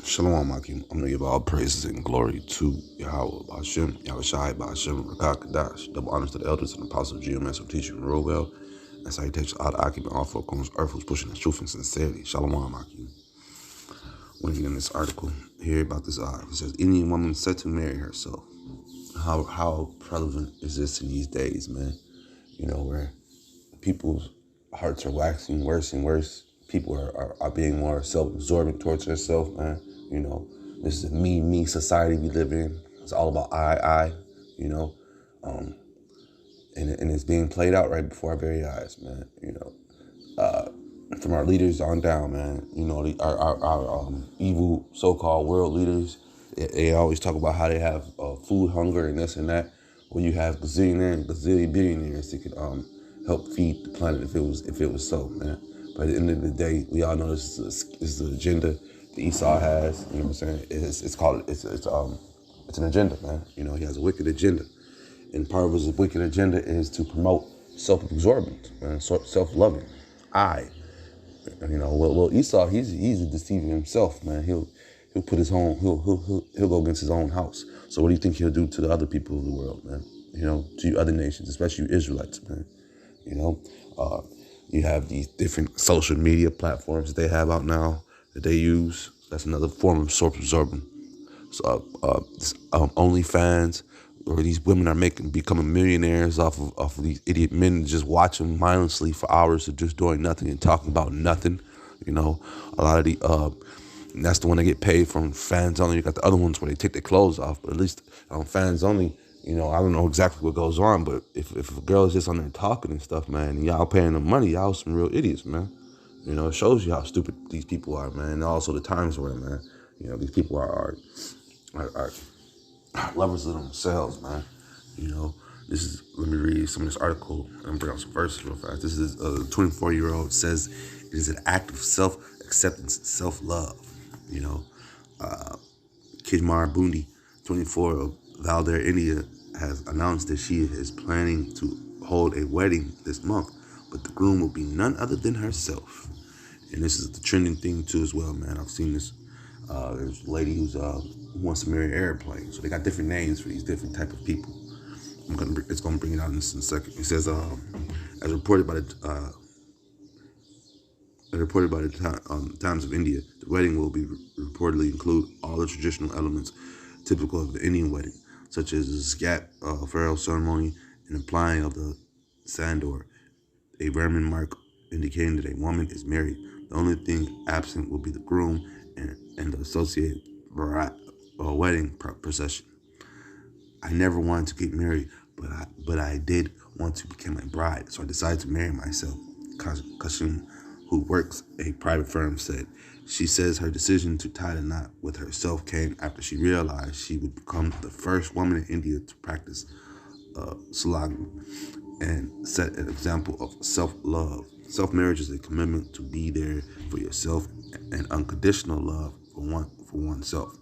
Shalom, Akim. I'm gonna give all praises and glory to Yahweh, Ba'ashem, Yahushai, Ba'ashem, Rakah, Kadash. Double honors to the elders and apostles, GMS, who teach and rule well. And salutations all the Akim and all folk on this earth who's pushing the truth and sincerity. Shalom, Akim. When you get in this article, hear about this. It says, any woman set to marry herself. How prevalent is this in these days, man? You know, where people's hearts are waxing worse and worse. People are being more self-absorbent towards themselves, man. You know, this is a me society we live in. It's all about I, you know. And it's being played out right before our very eyes, man. You know, from our leaders on down, man. You know, our evil so-called world leaders, they always talk about how they have food hunger and this and that. Well, you have gazillion billionaires that could help feed the planet if it was so, man. But at the end of the day, we all know this is the agenda that Esau has. You know what I'm saying? It's an agenda, man. You know, he has a wicked agenda, and part of his wicked agenda is to promote self-absorbent, man, self-loving. You know, well, Esau, he's a deceiver himself, man. He'll put his own, he'll go against his own house. So what do you think he'll do to the other people of the world, man? You know, to you other nations, especially you Israelites, man. You know, you have these different social media platforms that they have out now that they use. That's another form of self-absorbing. So, OnlyFans, or these women are becoming millionaires off of these idiot men just watching mindlessly for hours of just doing nothing and talking about nothing. You know, a lot of the and that's the one they get paid from. Fans only. You got the other ones where they take their clothes off, but at least fans only. You know, I don't know exactly what goes on, but if a girl is just on there talking and stuff, man, and y'all paying them money, y'all some real idiots, man. You know, it shows you how stupid these people are, man. And also the times we're in, man. You know, these people are lovers of themselves, man. You know, let me read some of this article and bring out some verses real fast. This is a 24-year-old says it is an act of self-acceptance, self-love. You know, Kidmar Bundi, 24, of Valder, India, has announced that she is planning to hold a wedding this month, but the groom will be none other than herself. And this is the trending thing too as well, man. I've seen this. There's a lady who wants to marry an airplane. So they got different names for these different type of people. It's gonna bring it out in a second. It says, as reported by the Times of India, the wedding will be reportedly include all the traditional elements typical of the Indian wedding, such as the scat pharaoh ceremony and applying of the sandor, a Roman mark indicating that a woman is married. The only thing absent will be the groom and the associated wedding procession. I never wanted to get married, but I did want to become a bride, so I decided to marry myself. Kashim, who works a private firm, said. She says her decision to tie the knot with herself came after she realized she would become the first woman in India to practice salagam and set an example of self-love. Self-marriage is a commitment to be there for yourself and unconditional love for oneself.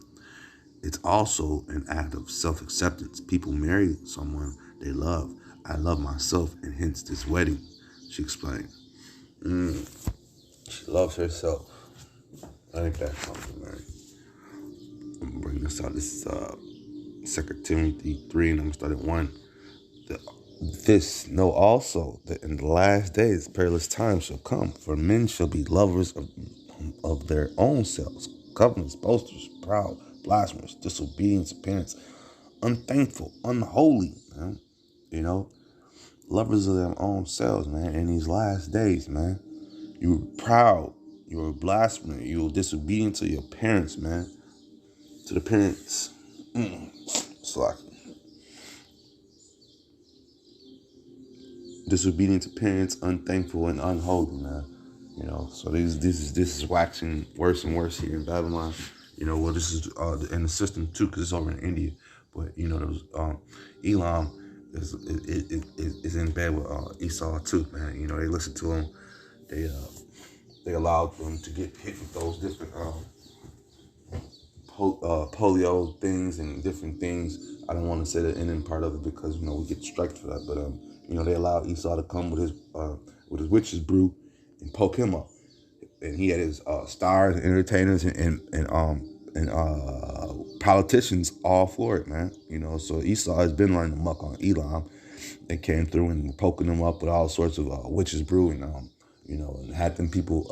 It's also an act of self-acceptance. People marry someone they love. I love myself, and hence this wedding, she explained. She loves herself. I think that's something, man. I'm gonna bring this out. This is 2 Timothy 3, and I'm gonna start at 1. This know also that in the last days perilous times shall come, for men shall be lovers of their own selves, covetous, boasters, proud, blasphemers, disobedient to parents, unthankful, unholy, man. You know, lovers of their own selves, man. In these last days, man, you were proud, you were a blasphemer, you were disobedient to your parents, man. To the parents, it's like disobedient to parents, unthankful and unholy, man. You know, so this is waxing worse and worse here in Babylon. You know, well, this is in the system too, because it's over in India. But you know, those Elam is in bed with Esau too, man. You know, they listen to him. They allowed them to get hit with those different polio things and different things. I don't want to say the ending part of it because you know we get striked for that. But you know, they allowed Esau to come with his witch's brew and poke him up, and he had his stars and entertainers and and politicians all for it, man. So Esau has been running amok on Elam. They came through and were poking them up with all sorts of witches brew, and had them people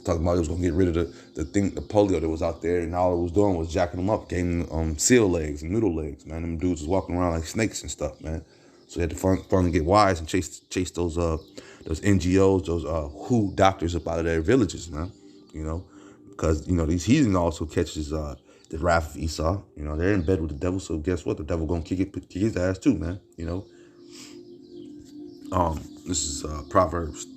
talking about it was gonna get rid of the polio that was out there, and all it was doing was jacking them up, giving them seal legs and noodle legs, man. Them dudes was walking around like snakes and stuff, man. So they had to finally get wise and chase those NGOs, those WHO doctors up out of their villages, man. Because these heathens also catches the wrath of Esau. They're in bed with the devil, so guess what? The devil gonna kick his ass too, man. This is Proverbs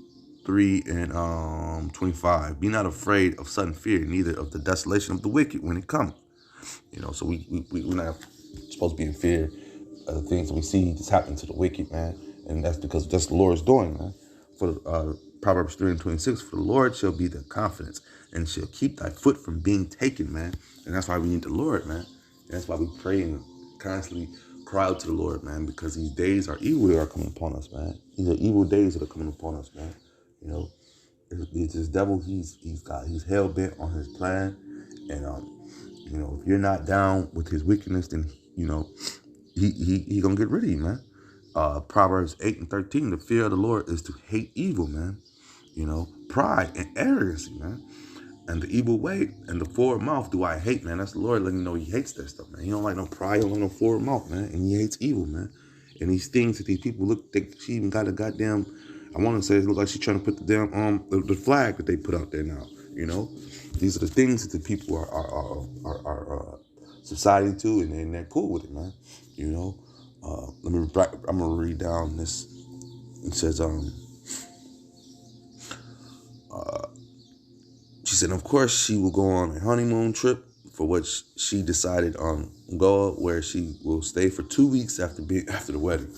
3 and 25. Be not afraid of sudden fear, neither of the desolation of the wicked when it comes. So we're not supposed to be in fear of the things that we see just happening to the wicked, man. And that's because that's the Lord's doing, man. For Proverbs 3 and 26, for the Lord shall be their confidence and shall keep thy foot from being taken, man. And that's why we need the Lord, man. And that's why we pray and constantly cry out to the Lord, man, because these days are evil that are coming upon us, man. These are evil days that are coming upon us, man. This devil, he's hell bent on his plan, and if you're not down with his wickedness, then he gonna get rid of you, man. Proverbs 8 and 13, the fear of the Lord is to hate evil, man. Pride and arrogance, man. And the evil way and the forward mouth do I hate, man. That's the Lord letting you know he hates that stuff, man. He don't like no pride, he don't like no forward mouth, man. And he hates evil, man. And these things that these people she even got a goddamn, I want to say it look like she's trying to put the damn the flag that they put out there now. These are the things that the people are subsiding to, and they're cool with it, man. I'm gonna read down this. It says she said, of course, she will go on a honeymoon trip for which she decided go where she will stay for 2 weeks after the wedding.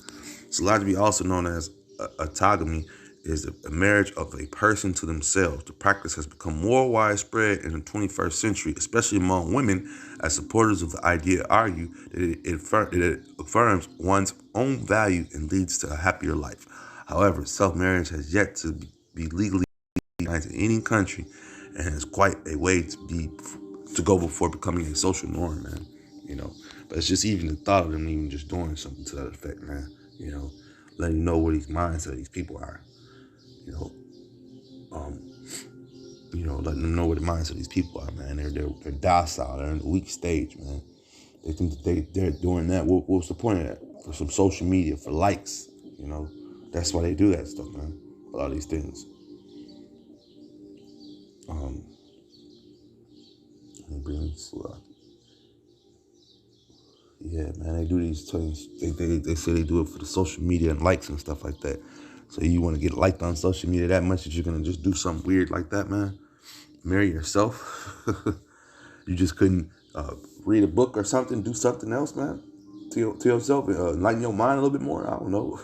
Solargy, also known as autogamy, is a marriage of a person to themselves. The practice has become more widespread in the 21st century, especially among women, as supporters of the idea argue that it affirms one's own value and leads to a happier life. However, self-marriage has yet to be legally recognized in any country, and has quite a way to go before becoming a social norm, man. But it's just even the thought of them even just doing something to that effect, man. Letting you know where these minds of these people are. Letting them know where the minds of these people are, man. They're docile. They're in the weak stage, man. They think that they're doing that. What's the point of that? For some social media, for likes. That's why they do that stuff, man. A lot of these things. Yeah, man, they do these things. They say they do it for the social media and likes and stuff like that. So you want to get liked on social media that much that you're going to just do something weird like that, man? Marry yourself? You just couldn't read a book or something, do something else, man? To yourself, enlighten your mind a little bit more? I don't know.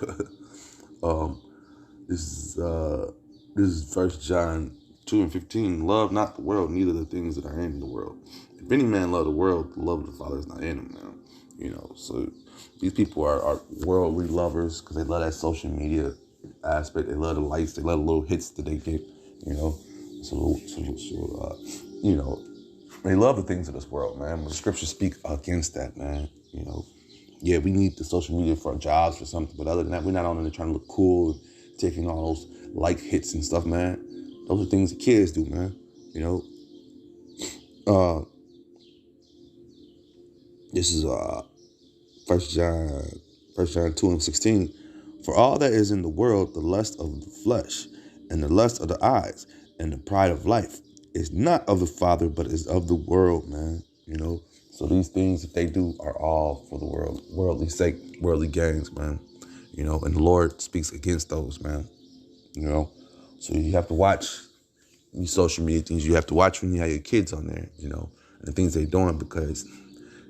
This is 1 John 2 and 15. Love not the world, neither the things that are in the world. If any man love the world, the love of the Father is not in him, man. So these people are worldly lovers because they love that social media aspect. They love the likes. They love the little hits that they get, they love the things of this world, man. But the scriptures speak against that, man. Yeah, we need the social media for our jobs or something, but other than that, we're not on there trying to look cool, taking all those like hits and stuff, man. Those are things that kids do, man. This is 1 John 2 and 16. For all that is in the world, the lust of the flesh, and the lust of the eyes, and the pride of life, is not of the Father, but is of the world, man. So these things that they do are all for the world, worldly sake, worldly gains, man. And the Lord speaks against those, man. So you have to watch these social media things. You have to watch when you have your kids on there, and the things they're doing, because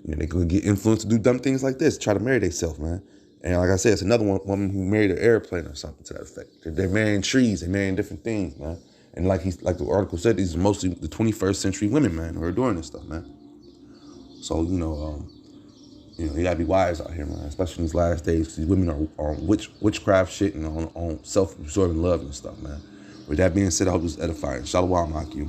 they're going to get influenced to do dumb things like this, try to marry themselves, man. And like I said, it's another woman who married an airplane or something to that effect. They're marrying trees, they're marrying different things, man. And like the article said, these are mostly the 21st century women, man, who are doing this stuff, man. So, you gotta be wise out here, man, especially in these last days, because these women are on witchcraft shit and on self-absorbing love and stuff, man. With that being said, I hope this is edifying. Shalom, Akim.